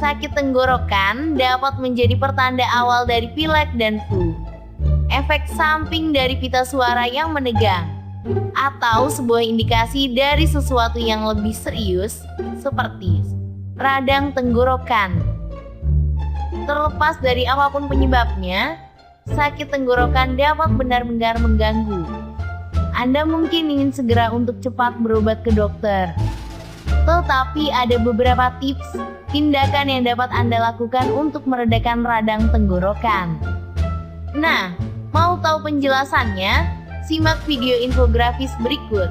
Sakit tenggorokan dapat menjadi pertanda awal dari pilek dan flu. Efek samping dari pita suara yang menegang, atau sebuah indikasi dari sesuatu yang lebih serius, seperti radang tenggorokan. Terlepas dari apapun penyebabnya, sakit tenggorokan dapat benar-benar mengganggu. Anda mungkin ingin segera untuk cepat berobat ke dokter. Tetapi ada beberapa tips, tindakan yang dapat Anda lakukan untuk meredakan radang tenggorokan. Nah, mau tahu penjelasannya? Simak video infografis berikut.